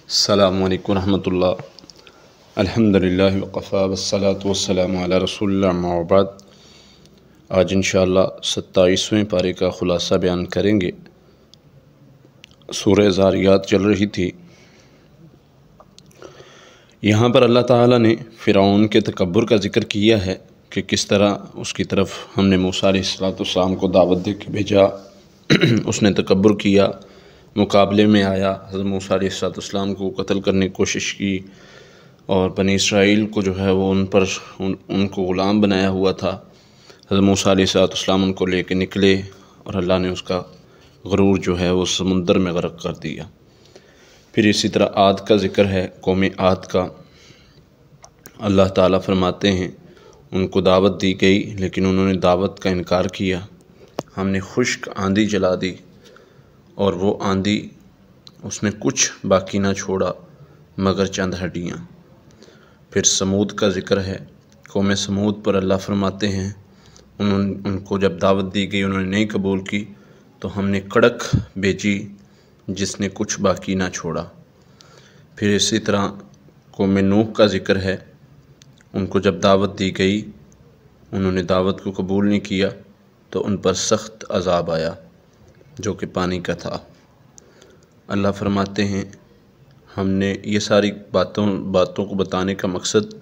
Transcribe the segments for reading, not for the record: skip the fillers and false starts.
السلام علیکم ورحمۃ اللہ۔ الحمدللہ وقفا والصلاة والسلام علی رسول اللہ، اما بعد۔ آج انشاءاللہ 27ویں پارے کا خلاصہ بیان کریں گے۔ سورہ ذاریات چل رہی تھی، یہاں پر اللہ تعالیٰ نے فرعون کے تکبر کا ذکر کیا ہے کہ کس طرح اس کی طرف ہم نے موسیٰ علیہ السلام کو دعوت دے کے بھیجا، اس نے تکبر کیا، مقابلے میں آیا، حضرت موسیٰ علیہ السلام کو قتل کرنے کی کوشش کی، اور بنی اسرائیل کو جو ہے وہ ان کو غلام بنایا ہوا تھا۔ حضرت موسیٰ علیہ السلام ان کو لے کے نکلے اور اللہ نے اس کا غرور جو ہے وہ سمندر میں غرق کر دیا۔ پھر اسی طرح عاد کا ذکر ہے، قوم عاد کا۔ اللہ تعالیٰ فرماتے ہیں ان کو دعوت دی گئی لیکن انہوں نے دعوت کا انکار کیا، ہم نے خشک آندھی چلا دی اور وہ آندھی اس میں کچھ باقی نہ چھوڑا مگر چند ہڈیاں۔ پھر سمود کا ذکر ہے، قوم سمود پر اللہ فرماتے ہیں ان کو جب دعوت دی گئی انہوں نے نہیں قبول کی تو ہم نے کڑک بھیجی جس نے کچھ باقی نہ چھوڑا۔ پھر اسی طرح قوم نوح کا ذکر ہے، ان کو جب دعوت دی گئی انہوں نے دعوت کو قبول نہیں کیا تو ان پر سخت عذاب آیا جو کہ پانی کا تھا۔ اللہ فرماتے ہیں ہم نے یہ ساری باتوں کو بتانے کا مقصد،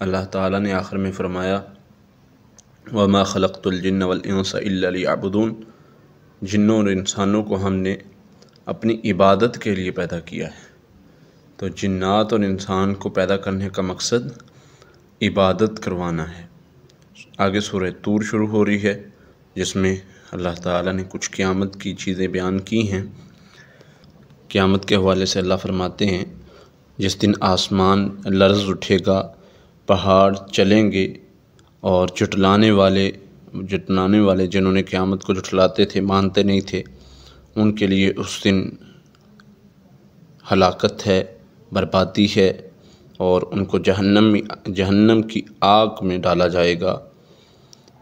اللہ تعالیٰ نے آخر میں فرمایا وَمَا خَلَقْتُ الْجِنَّ وَالْإِنسَ إِلَّا لِيَعْبُدُونَ، جنوں اور انسانوں کو ہم نے اپنی عبادت کے لیے پیدا کیا ہے۔ تو جنات اور انسان کو پیدا کرنے کا مقصد عبادت کروانا ہے۔ آگے سورہ طور شروع ہو رہی ہے جس میں اللہ تعالیٰ نے کچھ قیامت کی چیزیں بیان کی ہیں۔ قیامت کے حوالے سے اللہ فرماتے ہیں جس دن آسمان لرز اٹھے گا، پہاڑ چلیں گے، اور جھٹلانے والے جنہوں نے قیامت کو جھٹلاتے تھے، مانتے نہیں تھے، ان کے لیے اس دن ہلاکت ہے، بربادی ہے، اور ان کو جہنم کی آگ میں ڈالا جائے گا۔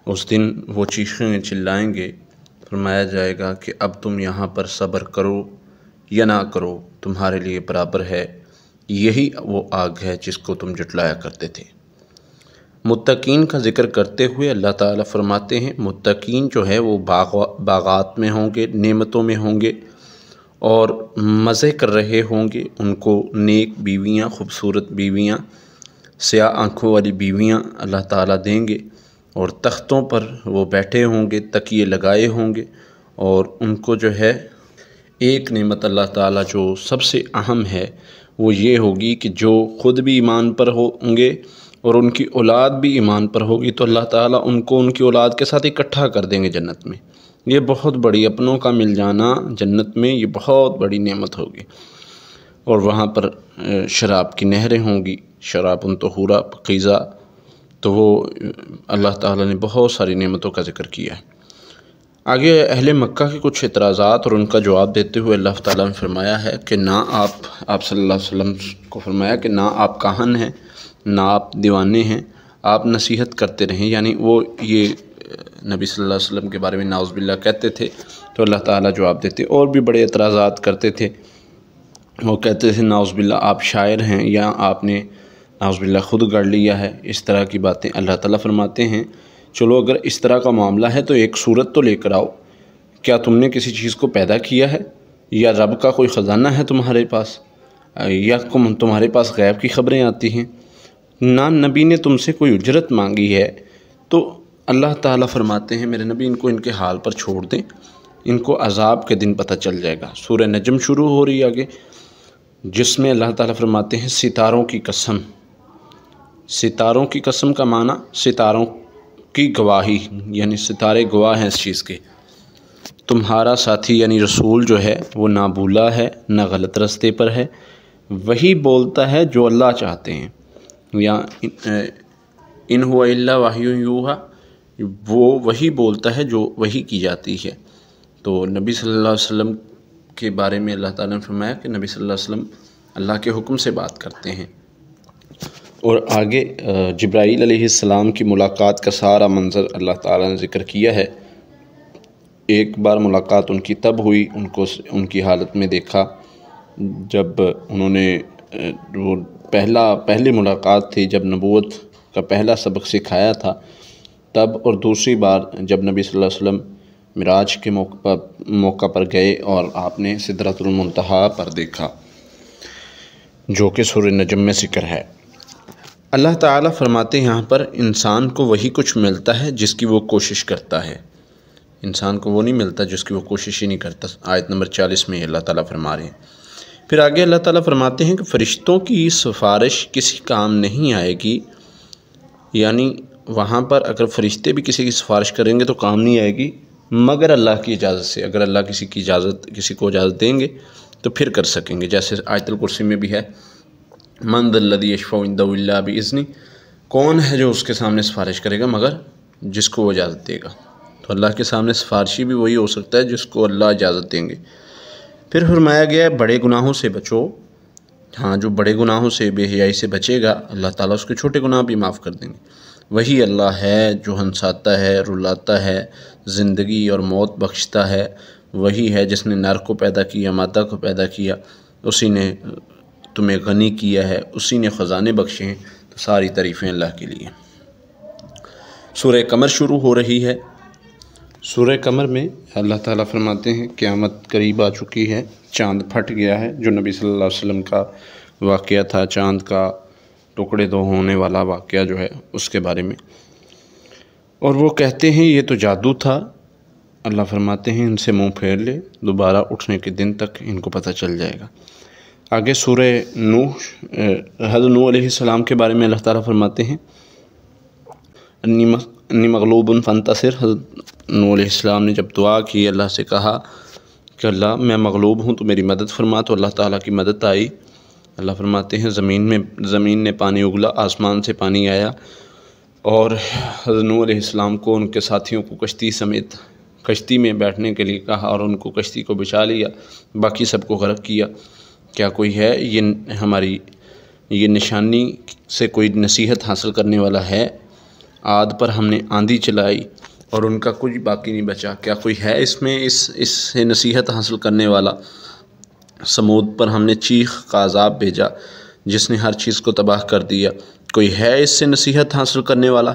اس دن وہ چیخیں چلائیں گے، فرمایا جائے گا کہ اب تم یہاں پر صبر کرو یا نہ کرو، تمہارے لیے برابر ہے، یہی وہ آگ ہے جس کو تم جھٹلایا کرتے تھے۔ متقین کا ذکر کرتے ہوئے اللہ تعالیٰ فرماتے ہیں متقین جو ہے وہ باغات میں ہوں گے، نعمتوں میں ہوں گے اور مزے کر رہے ہوں گے، ان کو نیک بیویاں، خوبصورت بیویاں، سیاہ آنکھوں والی بیویاں اللہ تعالیٰ دیں گے، اور تختوں پر وہ بیٹھے ہوں گے، تکیے لگائے ہوں گے، اور ان کو جو ہے ایک نعمت اللہ تعالیٰ جو سب سے اہم ہے وہ یہ ہوگی کہ جو خود بھی ایمان پر ہوں گے اور ان کی اولاد بھی ایمان پر ہوگی تو اللہ تعالیٰ ان کو ان کی اولاد کے ساتھ اکٹھا کر دیں گے جنت میں۔ یہ بہت بڑی، اپنوں کا مل جانا جنت میں، یہ بہت بڑی نعمت ہوگی۔ اور وہاں پر شراب کی نہریں ہوں گی، شراب طہورا پاکیزہ، تو وہ اللہ تعالیٰ نے بہت ساری نعمتوں کا ذکر کیا ہے۔ آگے اہل مکہ کے کچھ اعتراضات اور ان کا جواب دیتے ہوئے اللہ تعالیٰ نے فرمایا ہے کہ نہ آپ صلی اللہ علیہ وسلم کو فرمایا کہ نہ آپ کاہن ہیں، نہ آپ دیوانے ہیں، آپ نصیحت کرتے رہیں، یعنی وہ یہ نبی صلی اللہ علیہ وسلم کے بارے میں نعوذ باللہ کہتے تھے تو اللہ تعالیٰ جواب دیتے، اور بھی بڑے اعتراضات کرتے تھے، وہ کہتے تھے نعوذ باللہ آپ شاعر ہیں یا آپ نے نعوذ باللہ خود گڑھ لیا ہے، اس طرح کی باتیں۔ اللہ تعالیٰ فرماتے ہیں چلو اگر اس طرح کا معاملہ ہے تو ایک صورت تو لے کر آؤ، کیا تم نے کسی چیز کو پیدا کیا ہے یا رب کا کوئی خزانہ ہے تمہارے پاس، یا تمہارے پاس غیب کی خبریں آتی ہیں؟ نہ نبی نے تم سے کوئی اجرت مانگی ہے۔ تو اللہ تعالیٰ فرماتے ہیں میرے نبی ان کو ان کے حال پر چھوڑ دیں، ان کو عذاب کے دن پتہ چل جائے گا۔ سورہ نجم شروع ہو رہی ہے آگے، جس میں اللہ تعالیٰ فرماتے ہیں ستاروں کی قسم۔ ستاروں کی قسم کا معنی ستاروں کی گواہی، یعنی ستارے گواہ ہیں اس چیز کے، تمہارا ساتھی یعنی رسول جو ہے وہ نہ بھولا ہے نہ غلط رستے پر ہے، وہی بولتا ہے جو اللہ چاہتے ہیں، یا ان ہوا الا وحی یوحی، وہ وہی بولتا ہے جو وحی کی جاتی ہے۔ تو نبی صلی اللہ علیہ وسلم کے بارے میں اللہ تعالیٰ نے فرمایا کہ نبی صلی اللہ علیہ وسلم اللہ کے حکم سے بات کرتے ہیں۔ اور آگے جبرائیل علیہ السلام کی ملاقات کا سارا منظر اللہ تعالیٰ نے ذکر کیا ہے۔ ایک بار ملاقات ان کی تب ہوئی، ان کی حالت میں دیکھا جب انہوں نے وہ پہلی ملاقات تھی جب نبوت کا پہلا سبق سکھایا تھا تب، اور دوسری بار جب نبی صلی اللہ علیہ وسلم معراج کے موقع پر گئے اور آپ نے سدرۃ المنتہا پر دیکھا، جو کہ سورہ نجم میں ذکر ہے۔ اللہ تعالیٰ فرماتے ہیں یہاں پر انسان کو وہی کچھ ملتا ہے جس کی وہ کوشش کرتا ہے، انسان کو وہ نہیں ملتا جس کی وہ کوشش ہی نہیں کرتا۔ آیت نمبر 40 میں اللہ تعالیٰ فرما رہے ہیں۔ پھر آگے اللہ تعالیٰ فرماتے ہیں کہ فرشتوں کی سفارش کسی کام نہیں آئے گی، یعنی وہاں پر اگر فرشتے بھی کسی کی سفارش کریں گے تو کام نہیں آئے گی مگر اللہ کی اجازت سے۔ اگر اللہ کسی کو اجازت دیں گے تو پھر کر سکیں گے، جیسے آیت الکرسی میں بھی ہے، من ذا الذی یشفع عندہ الا باذنہ، کون ہے جو اس کے سامنے سفارش کرے گا مگر جس کو وہ اجازت دے گا۔ تو اللہ کے سامنے سفارشی بھی وہی ہو سکتا ہے جس کو اللہ اجازت دیں گے۔ پھر فرمایا گیا ہے بڑے گناہوں سے بچو، ہاں جو بڑے گناہوں سے بے حیائی سے بچے گا اللہ تعالیٰ اس کے چھوٹے گناہ بھی معاف کر دیں گے۔ وہی اللہ ہے جو ہنساتا ہے، رلاتا ہے، زندگی اور موت بخشتا ہے، وہی ہے جس نے نر کو پیدا کیا، مادہ کو پیدا کیا، اسی نے تمہیں غنی کیا ہے، اسی نے خزانے بخشے ہیں، تو ساری تعریفیں اللہ کے لیے۔ سورہ قمر شروع ہو رہی ہے۔ سورہ قمر میں اللہ تعالیٰ فرماتے ہیں قیامت قریب آ چکی ہے، چاند پھٹ گیا ہے، جو نبی صلی اللہ علیہ وسلم کا واقعہ تھا، چاند کا ٹکڑے دو ہونے والا واقعہ جو ہے اس کے بارے میں۔ اور وہ کہتے ہیں یہ تو جادو تھا، اللہ فرماتے ہیں ان سے منہ پھیر لے، دوبارہ اٹھنے کے دن تک ان کو پتہ چل جائے گا۔ آگے سورہ نوح، حضرت نوح علیہ السلام کے بارے میں اللہ تعالیٰ فرماتے ہیں انی مغلوب فانتصر۔ حضرت نوح علیہ السلام نے جب دعا کی، اللہ سے کہا کہ اللہ میں مغلوب ہوں تو میری مدد فرما، تو اللہ تعالیٰ کی مدد آئی۔ اللہ فرماتے ہیں زمین نے پانی اگلا، آسمان سے پانی آیا، اور حضرت نوح علیہ السلام کو ان کے ساتھیوں کو کشتی سمیت کشتی میں بیٹھنے کے لیے کہا، اور ان کو کشتی کو بچا لیا، باقی سب کو غرق کیا۔ کیا کوئی ہے یہ نشانی سے کوئی نصیحت حاصل کرنے والا ہے؟ عاد پر ہم نے آندھی چلائی اور ان کا کچھ باقی نہیں بچا، کیا کوئی ہے اس میں اس سے نصیحت حاصل کرنے والا؟ سمود پر ہم نے چیخ کا عذاب بھیجا جس نے ہر چیز کو تباہ کر دیا، کوئی ہے اس سے نصیحت حاصل کرنے والا؟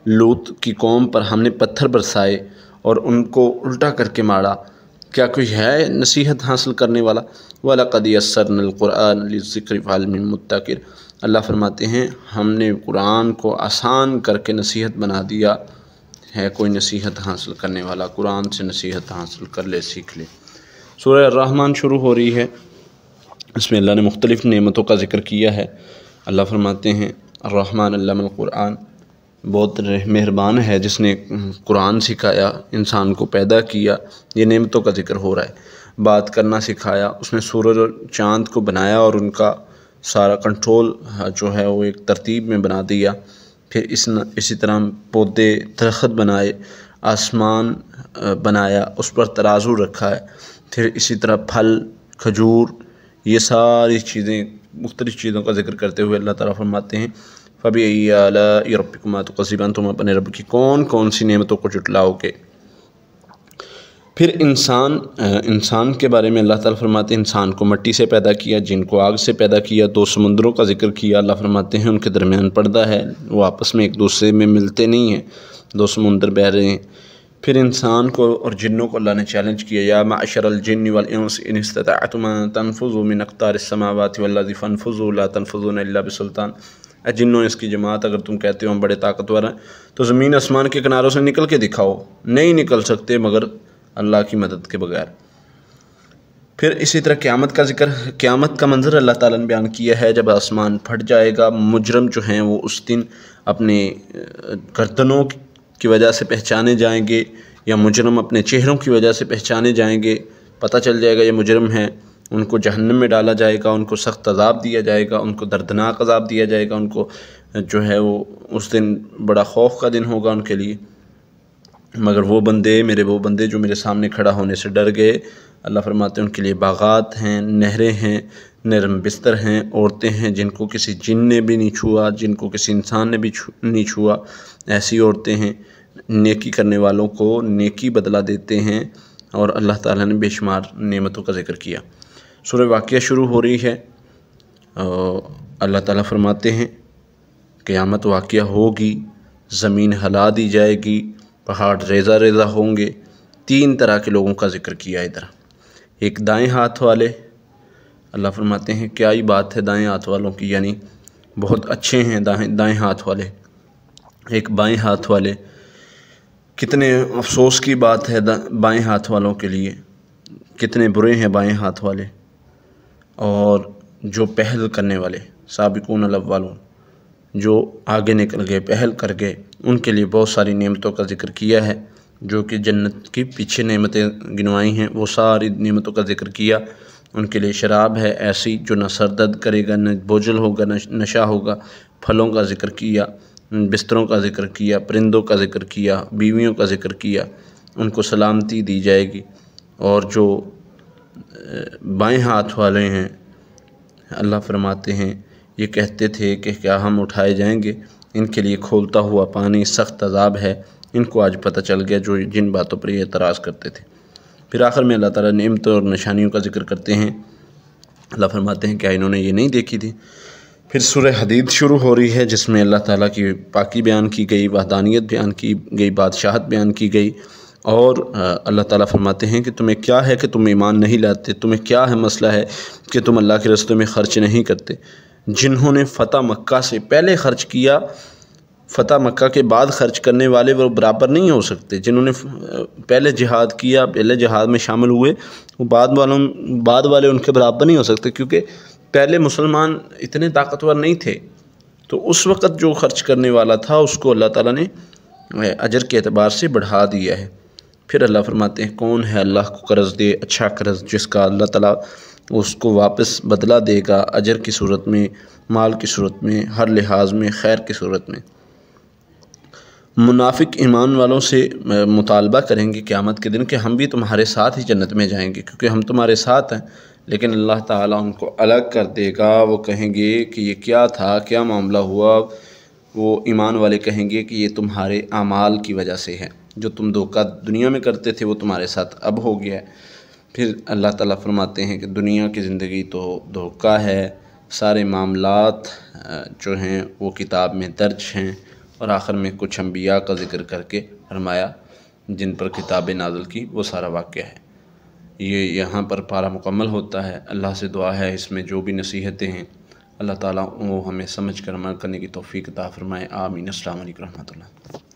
لوط کی قوم پر ہم نے پتھر برسائے اور ان کو الٹا کر کے مارا، کیا کوئی ہے نصیحت حاصل کرنے والا؟ وَلَقَدْ يَسَّرْنَا الْقُرْآنَ لِلذِّكْرِ فَهَلْ مِن مُدَّكِرٍ۔ اللہ فرماتے ہیں ہم نے قرآن کو آسان کر کے نصیحت بنا دیا، ہے کوئی نصیحت حاصل کرنے والا؟ قرآن سے نصیحت حاصل کر لے، سیکھ لے۔ سورہ الرحمن شروع ہو رہی ہے، اس میں اللہ نے مختلف نعمتوں کا ذکر کیا ہے۔ اللہ فرماتے ہیں الرحمن علم القرآن، بہت مہربان ہے جس نے قرآن سکھایا، انسان کو پیدا کیا، یہ نعمتوں کا ذکر ہو رہا ہے۔ بات کرنا سکھایا، اس نے سورج اور چاند کو بنایا اور ان کا سارا کنٹرول جو ہے وہ ایک ترتیب میں بنا دیا۔ پھر اسی طرح پودے درخت بنائے، آسمان بنایا، اس پر ترازو رکھا ہے، پھر اسی طرح پھل، کھجور، یہ ساری چیزیں، مختلف چیزوں کا ذکر کرتے ہوئے اللہ تعالیٰ فرماتے ہیں فَبِأَيِّ آلَاءِ رَبِّكُمَا تُكَذِّبَانِ، تم اپنے رب کی کون سی نعمتوں کو جھٹلاؤ گے۔ پھر انسان کے بارے میں اللہ تعالیٰ فرماتے ہیں انسان کو مٹی سے پیدا کیا، جن کو آگ سے پیدا کیا، 2 سمندروں کا ذکر کیا، اللہ فرماتے ہیں ان کے درمیان پردہ ہے، وہ آپس میں ایک دوسرے میں ملتے نہیں ہیں، 2 سمندر بہہ رہے ہیں۔ پھر انسان کو اور جنوں کو اللہ نے چیلنج کیا، یا معشر الجن والانس ان استطعتم ان تنفذوا من اقطار السماوات والارض فانفذوا لا تنفذون الا بسلطان۔ اے جنوں اس کی جماعت، اگر تم کہتے ہو ہم بڑے طاقتور ہیں تو زمین آسمان کے کناروں سے نکل کے دکھاؤ، نہیں نکل سکتے مگر اللہ کی مدد کے بغیر۔ پھر اسی طرح قیامت کا ذکر، قیامت کا منظر اللہ تعالیٰ نے بیان کیا ہے، جب آسمان پھٹ جائے گا، مجرم جو ہیں وہ اس دن اپنے گردنوں کی وجہ سے پہچانے جائیں گے، یا مجرم اپنے چہروں کی وجہ سے پہچانے جائیں گے، پتہ چل جائے گا یہ مجرم ہیں، ان کو جہنم میں ڈالا جائے گا، ان کو سخت عذاب دیا جائے گا، ان کو دردناک عذاب دیا جائے گا، ان کو جو ہے وہ اس دن بڑا خوف کا دن ہوگا ان کے لیے۔ مگر وہ بندے جو میرے سامنے کھڑا ہونے سے ڈر گئے، اللہ فرماتے ہیں ان کے لیے باغات ہیں، نہریں ہیں، نرم بستر ہیں، عورتیں ہیں جن کو کسی جن نے بھی نہیں چھوا، جن کو کسی انسان نے بھی نہیں چھوا، ایسی عورتیں ہیں۔ نیکی کرنے والوں کو نیکی بدلہ دیتے ہیں، اور اللہ تعالیٰ نے بے شمار نعمتوں کا ذکر کیا۔ سورہ واقعہ شروع ہو رہی ہے، اللہ تعالیٰ فرماتے ہیں قیامت واقعہ ہوگی، زمین ہلا دی جائے گی، پہاڑ ریزہ ریزہ ہوں گے۔ 3 طرح کے لوگوں کا ذکر کیا ادھر۔ ایک دائیں ہاتھ والے، اللہ فرماتے ہیں کیا ہی بات ہے دائیں ہاتھ والوں کی، یعنی بہت اچھے ہیں دائیں ہاتھ والے۔ ایک بائیں ہاتھ والے، کتنے افسوس کی بات ہے بائیں ہاتھ والوں کے لیے، کتنے برے ہیں بائیں ہاتھ والے۔ اور جو پہل کرنے والے، سابقون الاولون، جو آگے نکل گئے، پہل کر گئے، ان کے لیے بہت ساری نعمتوں کا ذکر کیا ہے، جو کہ جنت کی پیچھے نعمتیں گنوائی ہیں، وہ ساری نعمتوں کا ذکر کیا۔ ان کے لیے شراب ہے ایسی جو نہ سر درد کرے گا، نہ بوجھل ہوگا، نہ نشہ ہوگا۔ پھلوں کا ذکر کیا، بستروں کا ذکر کیا، پرندوں کا ذکر کیا، بیویوں کا ذکر کیا، ان کو سلامتی دی جائے گی۔ اور جو بائیں ہاتھ والے ہیں، اللہ فرماتے ہیں یہ کہتے تھے کہ کیا ہم اٹھائے جائیں گے، ان کے لیے کھولتا ہوا پانی، سخت عذاب ہے، ان کو آج پتہ چل گیا جو جن باتوں پر یہ اعتراض کرتے تھے۔ پھر آخر میں اللہ تعالیٰ نعمتوں اور نشانیوں کا ذکر کرتے ہیں۔ اللہ فرماتے ہیں کیا انہوں نے یہ نہیں دیکھی تھی؟ پھر سورہ حدید شروع ہو رہی ہے، جس میں اللہ تعالیٰ کی پاکی بیان کی گئی، وحدانیت بیان کی گئی، بادشاہت بیان کی گئی۔ اور اللہ تعالیٰ فرماتے ہیں کہ تمہیں کیا ہے کہ تم ایمان نہیں لاتے، تمہیں کیا ہے مسئلہ ہے کہ تم اللہ کے راستے میں خرچ نہیں کرتے۔ جنہوں نے فتح مکہ سے پہلے خرچ کیا، فتح مکہ کے بعد خرچ کرنے والے وہ برابر نہیں ہو سکتے۔ جنہوں نے پہلے جہاد کیا، پہلے جہاد میں شامل ہوئے، وہ بعد والے ان کے برابر نہیں ہو سکتے، کیونکہ پہلے مسلمان اتنے طاقتور نہیں تھے۔ تو اس وقت جو خرچ کرنے والا تھا اس کو اللہ تعالیٰ نے اجر کے اعتبار سے بڑھا دیا ہے۔ پھر اللہ فرماتے ہیں کون ہے اللہ کو قرض دے اچھا قرض، جس کا اللہ تعالیٰ اس کو واپس بدلہ دے گا، اجر کی صورت میں، مال کی صورت میں، ہر لحاظ میں، خیر کی صورت میں۔ منافق ایمان والوں سے مطالبہ کریں گے قیامت کے دن کہ ہم بھی تمہارے ساتھ ہی جنت میں جائیں گے، کیونکہ ہم تمہارے ساتھ ہیں۔ لیکن اللہ تعالیٰ ان کو الگ کر دے گا، وہ کہیں گے کہ یہ کیا تھا، کیا معاملہ ہوا؟ وہ ایمان والے کہیں گے کہ یہ تمہارے اعمال کی وجہ سے ہے، جو تم دھوکہ دنیا میں کرتے تھے وہ تمہارے ساتھ اب ہو گیا ہے۔ پھر اللہ تعالیٰ فرماتے ہیں کہ دنیا کی زندگی تو دھوکہ ہے، سارے معاملات جو ہیں وہ کتاب میں درج ہیں۔ اور آخر میں کچھ انبیاء کا ذکر کر کے فرمایا جن پر کتابیں نازل کی، وہ سارا واقعہ ہے۔ یہ یہاں پر پارہ مکمل ہوتا ہے۔ اللہ سے دعا ہے اس میں جو بھی نصیحتیں ہیں اللہ تعالیٰ وہ ہمیں سمجھ کر عمل کرنے کی توفیق عطا فرمائے۔ آمین۔ السلام علیکم ورحمۃ اللہ۔